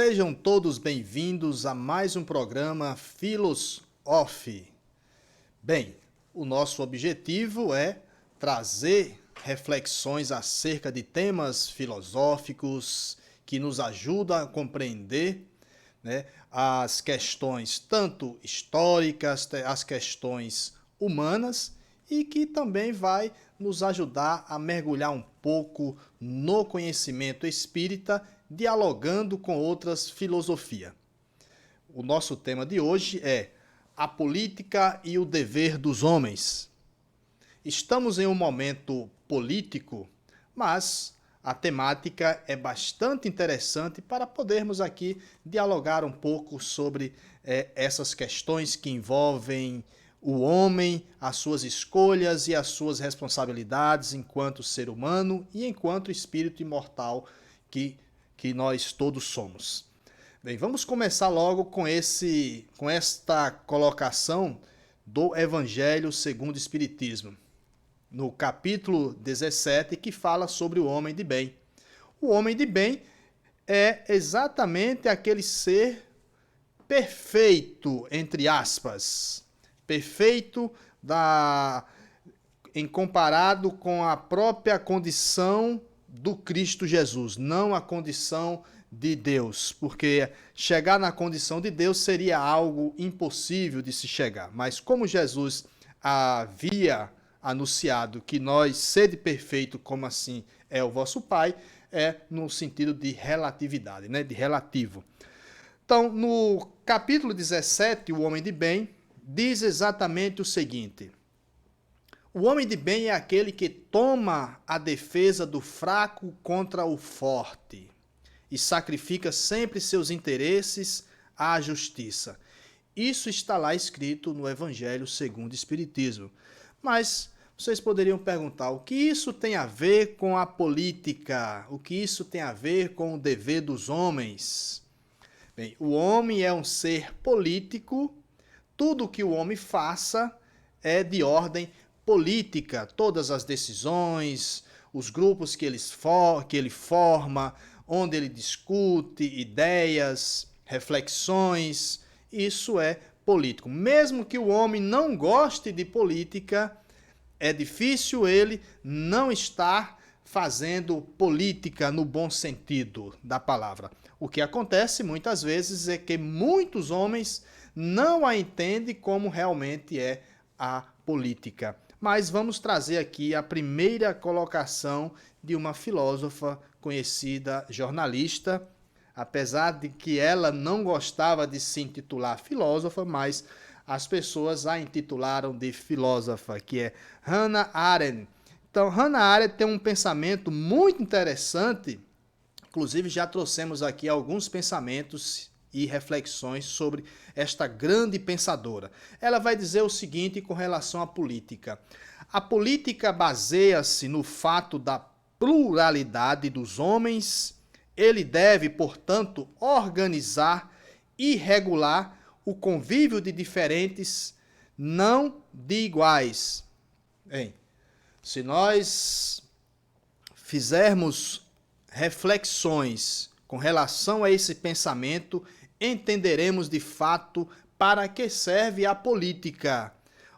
Sejam todos bem-vindos a mais um programa Philos Off. Bem, o nosso objetivo é trazer reflexões acerca de temas filosóficos que nos ajudam a compreender, as questões tanto históricas, as questões humanas e que também vai nos ajudar a mergulhar um pouco no conhecimento espírita, dialogando com outras filosofias. O nosso tema de hoje é a política e o dever dos homens. Estamos em um momento político, mas a temática é bastante interessante para podermos aqui dialogar um pouco sobre essas questões que envolvem o homem, as suas escolhas e as suas responsabilidades enquanto ser humano e enquanto espírito imortal que nós todos somos. Bem, vamos começar logo com esta colocação do Evangelho segundo o Espiritismo, no capítulo 17, que fala sobre o homem de bem. O homem de bem é exatamente aquele ser perfeito, entre aspas, perfeito em comparado com a própria condição do Cristo Jesus, não a condição de Deus, porque chegar na condição de Deus seria algo impossível de se chegar. Mas como Jesus havia anunciado que nós, sede perfeito como assim é o vosso Pai, é no sentido de relatividade, de relativo. Então, no capítulo 17, o homem de bem diz exatamente o seguinte: o homem de bem é aquele que toma a defesa do fraco contra o forte e sacrifica sempre seus interesses à justiça. Isso está lá escrito no Evangelho segundo o Espiritismo. Mas vocês poderiam perguntar, o que isso tem a ver com a política? O que isso tem a ver com o dever dos homens? Bem, o homem é um ser político, tudo que o homem faça é de ordem política, todas as decisões, os grupos que ele forma, onde ele discute ideias, reflexões, isso é político. Mesmo que o homem não goste de política, é difícil ele não estar fazendo política no bom sentido da palavra. O que acontece muitas vezes é que muitos homens não a entendem como realmente é a política. Mas vamos trazer aqui a primeira colocação de uma filósofa conhecida, jornalista, apesar de que ela não gostava de se intitular filósofa, mas as pessoas a intitularam de filósofa, que é Hannah Arendt. Então, Hannah Arendt tem um pensamento muito interessante, inclusive já trouxemos aqui alguns pensamentos e reflexões sobre esta grande pensadora. Ela vai dizer o seguinte com relação à política: a política baseia-se no fato da pluralidade dos homens. Ele deve, portanto, organizar e regular o convívio de diferentes, não de iguais. Bem, se nós fizermos reflexões com relação a esse pensamento, entenderemos de fato para que serve a política.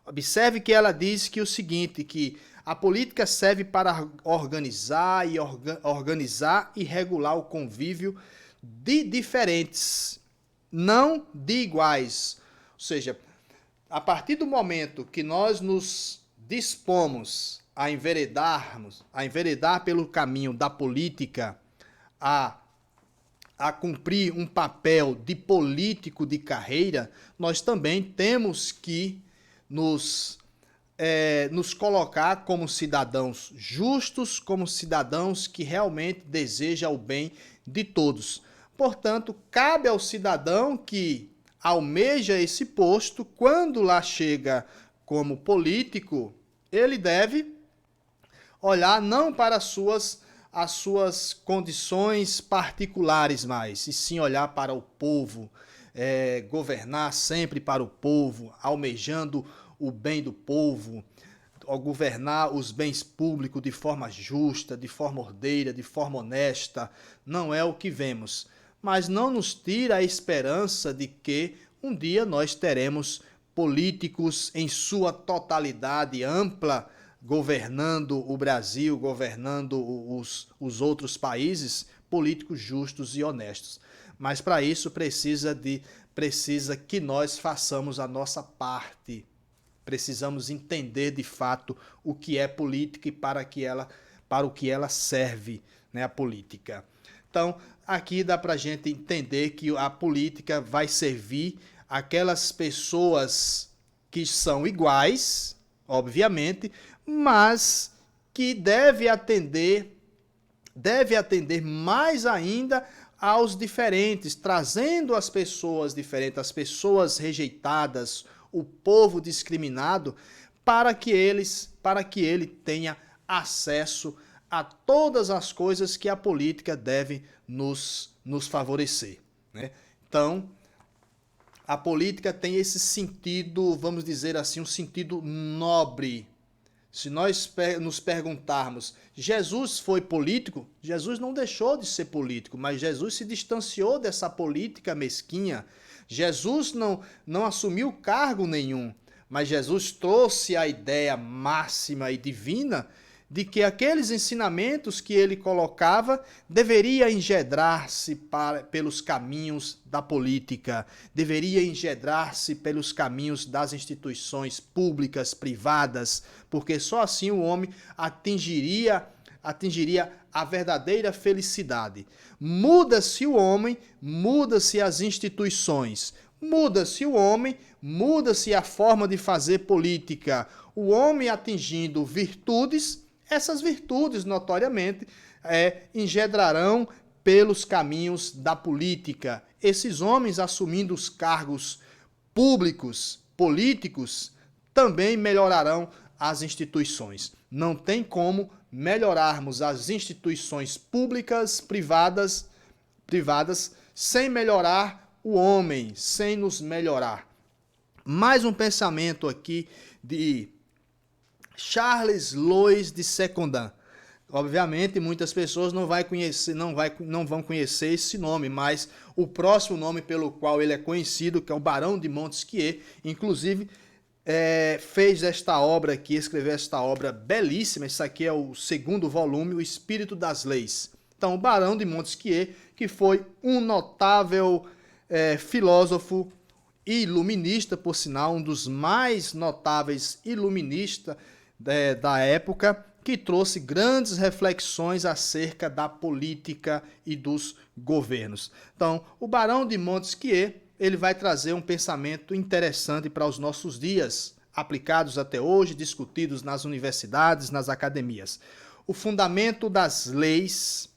Observe que ela diz que o seguinte, que a política serve para organizar e regular o convívio de diferentes, não de iguais. Ou seja, a partir do momento que nós nos dispomos a enveredar pelo caminho da política, a cumprir um papel de político de carreira, nós também temos que nos colocar como cidadãos justos, como cidadãos que realmente desejam o bem de todos. Portanto, cabe ao cidadão que almeja esse posto, quando lá chega como político, ele deve olhar não para as suas condições particulares mais, e sim olhar para o povo, governar sempre para o povo, almejando o bem do povo, governar os bens públicos de forma justa, de forma ordeira, de forma honesta. Não é o que vemos. mas não nos tira a esperança de que um dia nós teremos políticos em sua totalidade ampla, governando o Brasil, governando os outros países, políticos justos e honestos. Mas para isso precisa que nós façamos a nossa parte. Precisamos entender de fato o que é política e para o que ela serve, né, a política. Então, aqui dá para a gente entender que a política vai servir aquelas pessoas que são iguais, obviamente, mas que deve atender mais ainda aos diferentes, trazendo as pessoas diferentes, as pessoas rejeitadas, o povo discriminado, para que ele tenha acesso a todas as coisas que a política deve nos favorecer, né? Então, a política tem esse sentido, vamos dizer assim, um sentido nobre. Se nós nos perguntarmos, Jesus foi político? Jesus não deixou de ser político, mas Jesus se distanciou dessa política mesquinha. Jesus não assumiu cargo nenhum, mas Jesus trouxe a ideia máxima e divina de que aqueles ensinamentos que ele colocava deveria engendrar-se pelos caminhos da política, deveria engendrar-se pelos caminhos das instituições públicas, privadas, porque só assim o homem atingiria a verdadeira felicidade. Muda-se o homem, muda-se as instituições, muda-se o homem, muda-se a forma de fazer política. O homem atingindo virtudes, essas virtudes, notoriamente, engendrarão pelos caminhos da política. Esses homens assumindo os cargos públicos, políticos, também melhorarão as instituições. Não tem como melhorarmos as instituições públicas, privadas, sem melhorar o homem, sem nos melhorar. Mais um pensamento aqui de Charles Louis de Secondat. Obviamente, muitas pessoas não vão conhecer esse nome, mas o próximo nome pelo qual ele é conhecido, que é o Barão de Montesquieu, inclusive fez esta obra aqui, escreveu esta obra belíssima. Isso aqui é o segundo volume, O Espírito das Leis. Então, o Barão de Montesquieu, que foi um notável filósofo e iluminista, por sinal, um dos mais notáveis iluministas da época, que trouxe grandes reflexões acerca da política e dos governos. Então, o Barão de Montesquieu, ele vai trazer um pensamento interessante para os nossos dias, aplicados até hoje, discutidos nas universidades, nas academias. O fundamento das leis,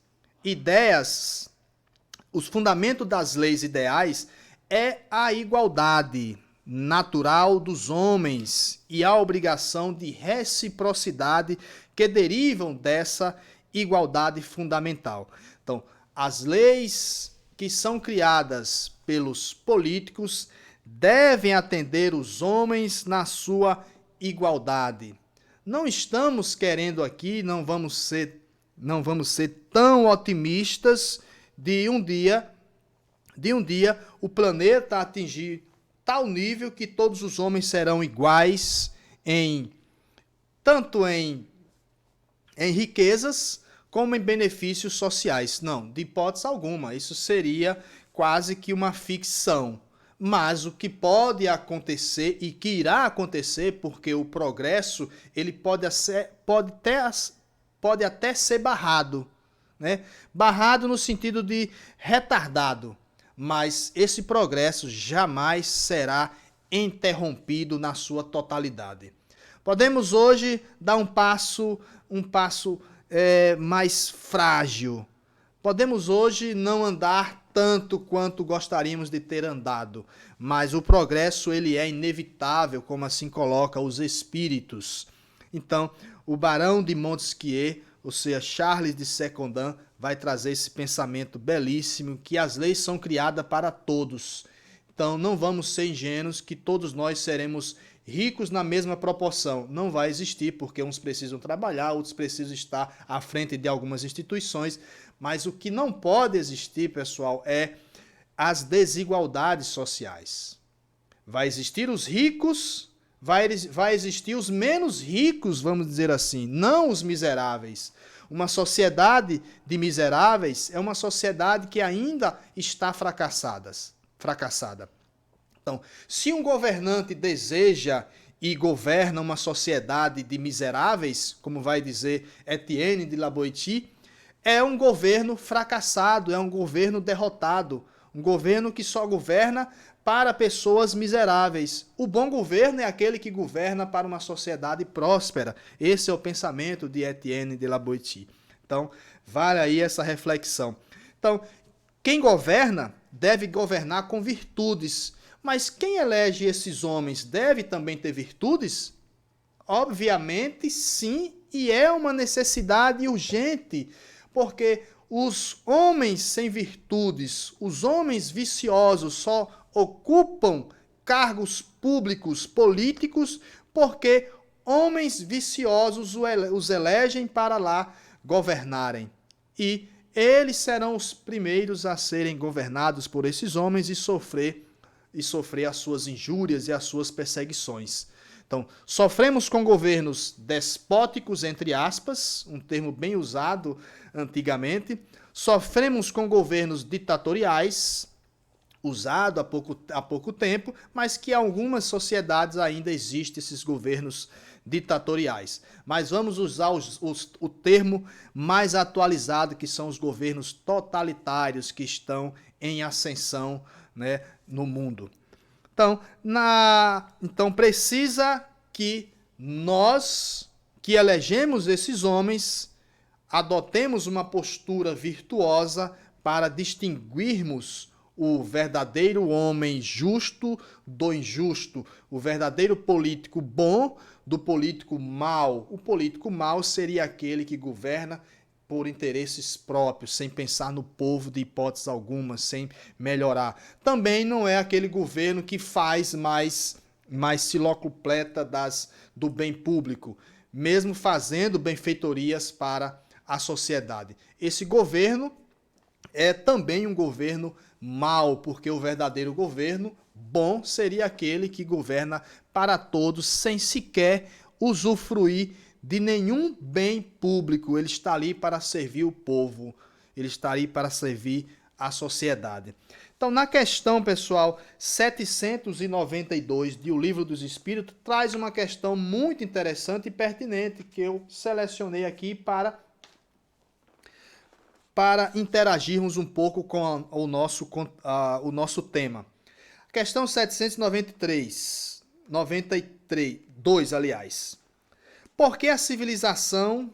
os fundamentos das leis ideais é a igualdade natural dos homens e a obrigação de reciprocidade que derivam dessa igualdade fundamental. Então, as leis que são criadas pelos políticos devem atender os homens na sua igualdade. Não estamos querendo aqui, não vamos ser tão otimistas de um dia o planeta atingir tal nível que todos os homens serão iguais tanto em riquezas como em benefícios sociais. Não, de hipótese alguma, isso seria quase que uma ficção. Mas o que pode acontecer e que irá acontecer, porque o progresso ele pode até ser barrado, né? Barrado no sentido de retardado. Mas esse progresso jamais será interrompido na sua totalidade. Podemos hoje dar um passo mais frágil. Podemos hoje não andar tanto quanto gostaríamos de ter andado, mas o progresso ele é inevitável, como assim coloca os espíritos. Então, o Barão de Montesquieu, ou seja, Charles de Secondat, vai trazer esse pensamento belíssimo que as leis são criadas para todos. Então, não vamos ser ingênuos que todos nós seremos ricos na mesma proporção. Não vai existir, porque uns precisam trabalhar, outros precisam estar à frente de algumas instituições. Mas o que não pode existir, pessoal, é as desigualdades sociais. Vai existir os ricos, vai existir os menos ricos, vamos dizer assim, não os miseráveis. Uma sociedade de miseráveis é uma sociedade que ainda está fracassada. Então, se um governante deseja e governa uma sociedade de miseráveis, como vai dizer Etienne de la Boétie, é um governo fracassado, é um governo derrotado, um governo que só governa para pessoas miseráveis. O bom governo é aquele que governa para uma sociedade próspera. Esse é o pensamento de Etienne de la Boétie. Então, vale aí essa reflexão. Então, quem governa deve governar com virtudes. Mas quem elege esses homens deve também ter virtudes? Obviamente, sim, e é uma necessidade urgente, porque os homens sem virtudes, os homens viciosos só ocupam cargos públicos políticos porque homens viciosos os elegem para lá governarem. E eles serão os primeiros a serem governados por esses homens e sofrer as suas injúrias e as suas perseguições. Então, sofremos com governos despóticos, entre aspas, um termo bem usado antigamente. Sofremos com governos ditatoriais, usado há pouco tempo, mas que em algumas sociedades ainda existem esses governos ditatoriais. Mas vamos usar o termo mais atualizado, que são os governos totalitários que estão em ascensão, né, no mundo. Então precisa que nós, que elegemos esses homens, adotemos uma postura virtuosa para distinguirmos o verdadeiro homem justo do injusto, o verdadeiro político bom do político mau. O político mau seria aquele que governa por interesses próprios, sem pensar no povo de hipótese alguma, sem melhorar. Também não é aquele governo que faz mais se locupleta do bem público, mesmo fazendo benfeitorias para a sociedade. Esse governo é também um governo mau, porque o verdadeiro governo bom seria aquele que governa para todos, sem sequer usufruir de nenhum bem público. Ele está ali para servir o povo, ele está ali para servir a sociedade. Então, na questão, pessoal, 792 de O Livro dos Espíritos, traz uma questão muito interessante e pertinente que eu selecionei aqui para interagirmos um pouco com o nosso tema. Questão 792, aliás. Por que a civilização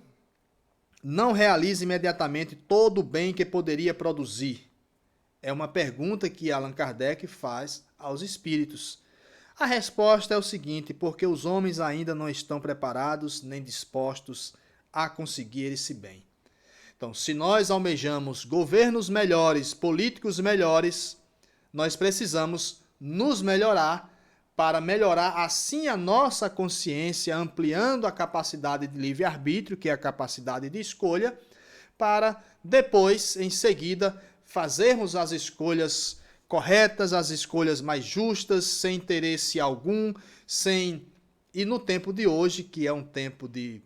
não realiza imediatamente todo o bem que poderia produzir? É uma pergunta que Allan Kardec faz aos espíritos. A resposta é o seguinte: porque os homens ainda não estão preparados nem dispostos a conseguir esse bem. Então, se nós almejamos governos melhores, políticos melhores, nós precisamos nos melhorar para melhorar assim a nossa consciência, ampliando a capacidade de livre-arbítrio, que é a capacidade de escolha, para depois, em seguida, fazermos as escolhas corretas, as escolhas mais justas, sem interesse algum, E no tempo de hoje, que é um tempo de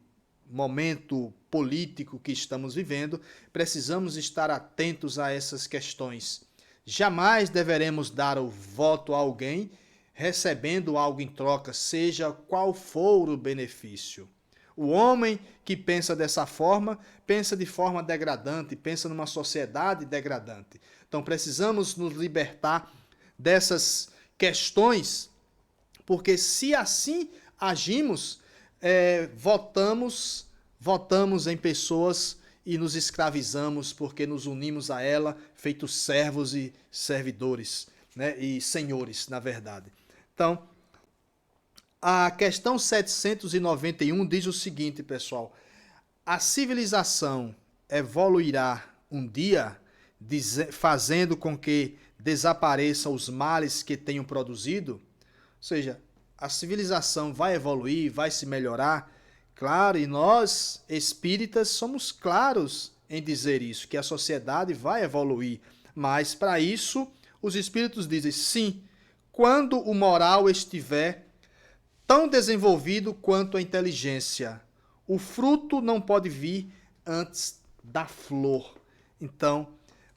momento político que estamos vivendo, precisamos estar atentos a essas questões. Jamais deveremos dar o voto a alguém recebendo algo em troca, seja qual for o benefício. O homem que pensa dessa forma, pensa de forma degradante, pensa numa sociedade degradante. Então precisamos nos libertar dessas questões, porque se assim agimos, votamos em pessoas e nos escravizamos, porque nos unimos a ela, feitos servos e servidores, né? E senhores, na verdade. Então, a questão 791 diz o seguinte, pessoal: a civilização evoluirá um dia, fazendo com que desapareçam os males que tenham produzido? Ou seja, a civilização vai evoluir, vai se melhorar. Claro, e nós, espíritas, somos claros em dizer isso, que a sociedade vai evoluir. Mas, para isso, os espíritos dizem, sim, quando o moral estiver tão desenvolvido quanto a inteligência, o fruto não pode vir antes da flor. Então,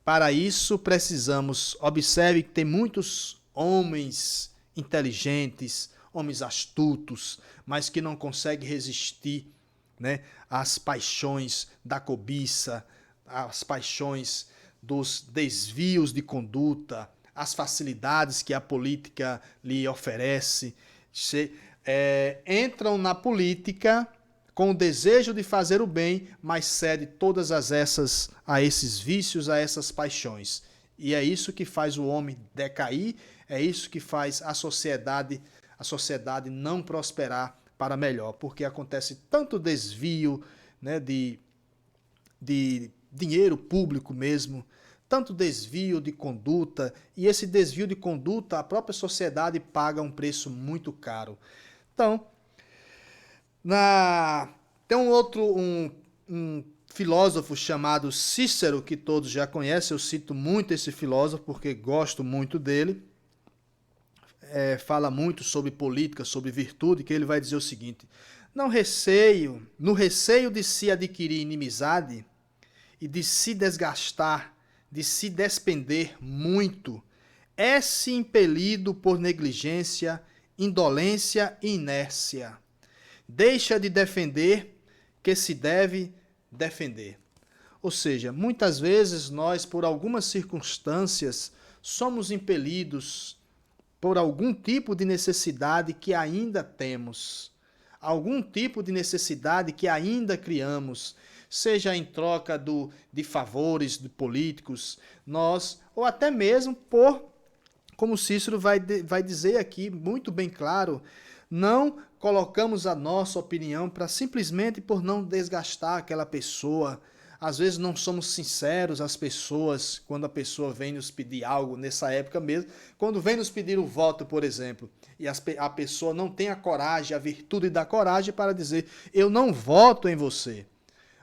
para isso, precisamos, observe que tem muitos homens inteligentes, homens astutos, mas que não conseguem resistir, né, às paixões da cobiça, às paixões dos desvios de conduta, às facilidades que a política lhe oferece. Entram na política com o desejo de fazer o bem, mas cede todas a esses vícios, a essas paixões. E é isso que faz o homem decair, é isso que faz a sociedade não prosperar para melhor, porque acontece tanto desvio, né, de dinheiro público mesmo, tanto desvio de conduta, e esse desvio de conduta, a própria sociedade paga um preço muito caro. Então, tem um filósofo chamado Cícero, que todos já conhecem, eu cito muito esse filósofo porque gosto muito dele, fala muito sobre política, sobre virtude, que ele vai dizer o seguinte: no receio de se adquirir inimizade e de se desgastar, de se despender muito, é-se impelido por negligência, indolência e inércia. Deixa de defender que se deve defender. Ou seja, muitas vezes nós, por algumas circunstâncias, somos impelidos por algum tipo de necessidade que ainda temos, algum tipo de necessidade que ainda criamos, seja em troca de favores de políticos, ou até mesmo como Cícero vai dizer aqui, muito bem claro, não colocamos a nossa opinião simplesmente por não desgastar aquela pessoa. Às vezes não somos sinceros às pessoas quando a pessoa vem nos pedir algo, nessa época mesmo, quando vem nos pedir o voto, por exemplo, e a pessoa não tem a coragem, a virtude da coragem para dizer, eu não voto em você.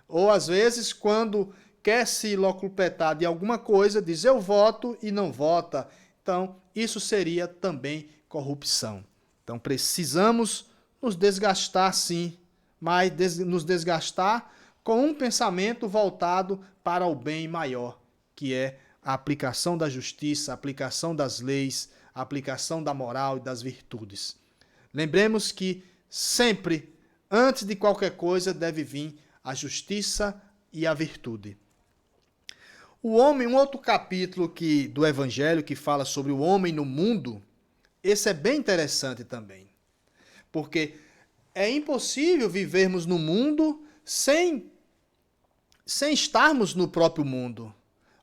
Ou às vezes quando quer se locupletar de alguma coisa, diz eu voto e não vota. Então, isso seria também corrupção. Então, precisamos nos desgastar, sim, mas nos desgastar com um pensamento voltado para o bem maior, que é a aplicação da justiça, a aplicação das leis, a aplicação da moral e das virtudes. Lembremos que sempre, antes de qualquer coisa, deve vir a justiça e a virtude. Um outro capítulo do Evangelho que fala sobre o homem no mundo, esse é bem interessante também. Porque é impossível vivermos no mundo sem estarmos no próprio mundo.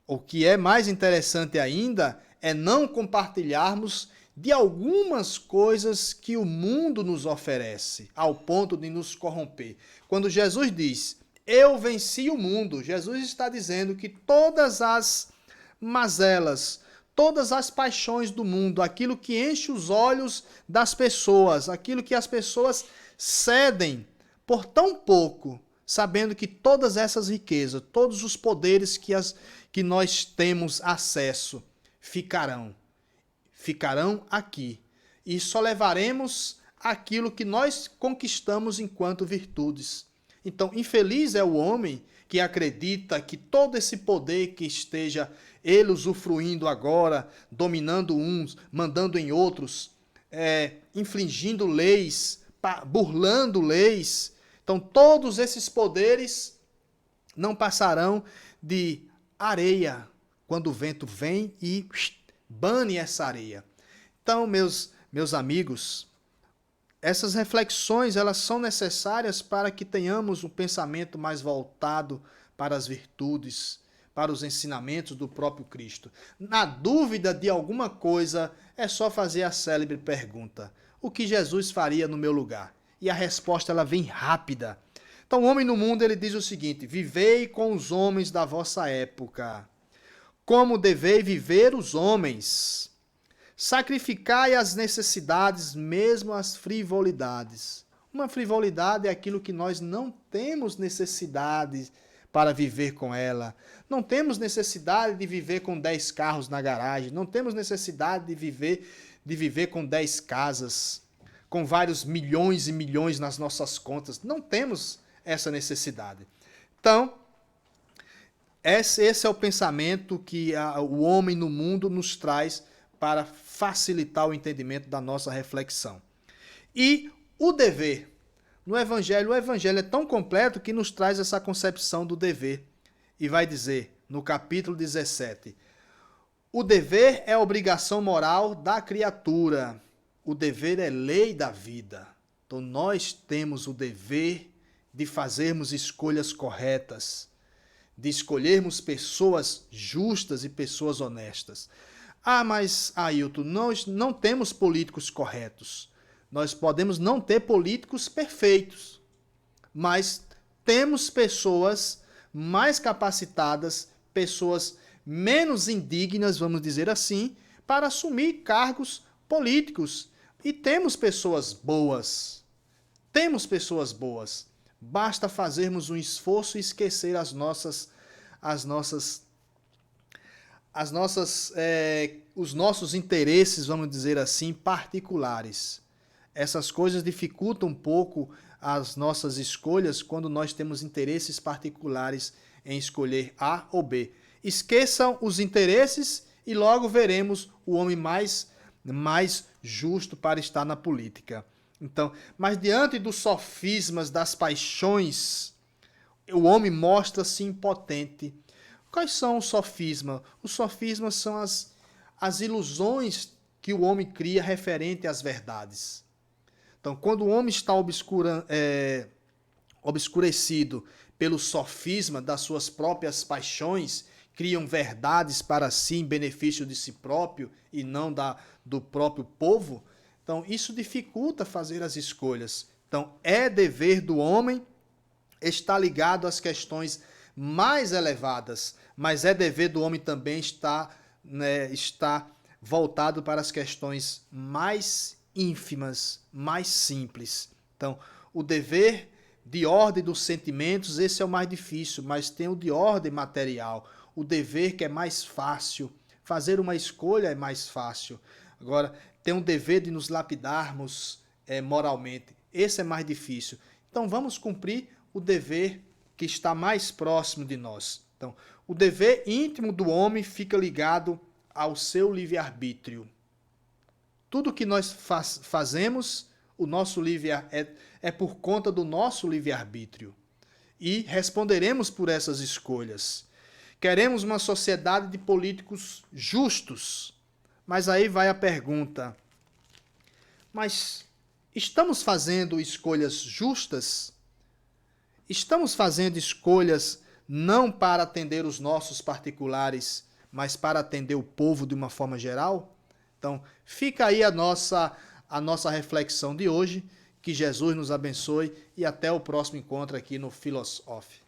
O que é mais interessante ainda é não compartilharmos de algumas coisas que o mundo nos oferece, ao ponto de nos corromper. Quando Jesus diz, eu venci o mundo, Jesus está dizendo que todas as mazelas, todas as paixões do mundo, aquilo que enche os olhos das pessoas, aquilo que as pessoas cedem por tão pouco, sabendo que todas essas riquezas, todos os poderes que nós temos acesso, ficarão aqui. E só levaremos aquilo que nós conquistamos enquanto virtudes. Então, infeliz é o homem que acredita que todo esse poder que esteja ele usufruindo agora, dominando uns, mandando em outros, infringindo leis, burlando leis. Então, todos esses poderes não passarão de areia quando o vento vem e bane essa areia. Então, meus amigos, essas reflexões elas são necessárias para que tenhamos um pensamento mais voltado para as virtudes, para os ensinamentos do próprio Cristo. Na dúvida de alguma coisa, é só fazer a célebre pergunta: o que Jesus faria no meu lugar? E a resposta ela vem rápida. Então, o homem no mundo ele diz o seguinte: vivei com os homens da vossa época, como devei viver os homens, Sacrificai as necessidades, mesmo as frivolidades. Uma frivolidade é aquilo que nós não temos necessidade para viver com ela. Não temos necessidade de viver com 10 carros na garagem. Não temos necessidade de viver com 10 casas, com vários milhões e milhões nas nossas contas. Não temos essa necessidade. Então, esse é o pensamento que o homem no mundo nos traz para facilitar o entendimento da nossa reflexão. E o dever. No Evangelho, o Evangelho é tão completo que nos traz essa concepção do dever. E vai dizer, no capítulo 17, o dever é obrigação moral da criatura. O dever é lei da vida. Então nós temos o dever de fazermos escolhas corretas, de escolhermos pessoas justas e pessoas honestas. Ah, mas, Ailton, nós não temos políticos corretos. Nós podemos não ter políticos perfeitos, mas temos pessoas mais capacitadas, pessoas menos indignas, vamos dizer assim, para assumir cargos políticos. E temos pessoas boas. Temos pessoas boas. Basta fazermos um esforço e esquecer os nossos interesses, vamos dizer assim, particulares. Essas coisas dificultam um pouco as nossas escolhas quando nós temos interesses particulares em escolher A ou B. Esqueçam os interesses e logo veremos o homem mais justo para estar na política. Então, mas diante dos sofismas, das paixões, o homem mostra-se impotente. Quais são os sofismas? Os sofismas são as ilusões que o homem cria referente às verdades. Então, quando o homem está obscurecido pelo sofisma das suas próprias paixões, criam verdades para si em benefício de si próprio e não do próprio povo, então isso dificulta fazer as escolhas. Então, é dever do homem estar ligado às questões mais elevadas, mas é dever do homem também estar voltado para as questões mais ínfimas, mais simples. Então, o dever de ordem dos sentimentos, esse é o mais difícil, mas tem o de ordem material, o dever que é mais fácil, fazer uma escolha é mais fácil. Agora, tem um dever de nos lapidarmos moralmente, esse é mais difícil. Então, vamos cumprir o dever que está mais próximo de nós. Então, o dever íntimo do homem fica ligado ao seu livre-arbítrio. Tudo que nós fazemos, o nosso é por conta do nosso livre-arbítrio. E responderemos por essas escolhas. Queremos uma sociedade de políticos justos. Mas aí vai a pergunta. Mas estamos fazendo escolhas justas? Estamos fazendo escolhas não para atender os nossos particulares, mas para atender o povo de uma forma geral? Então, fica aí a nossa reflexão de hoje. Que Jesus nos abençoe e até o próximo encontro aqui no Philos Off.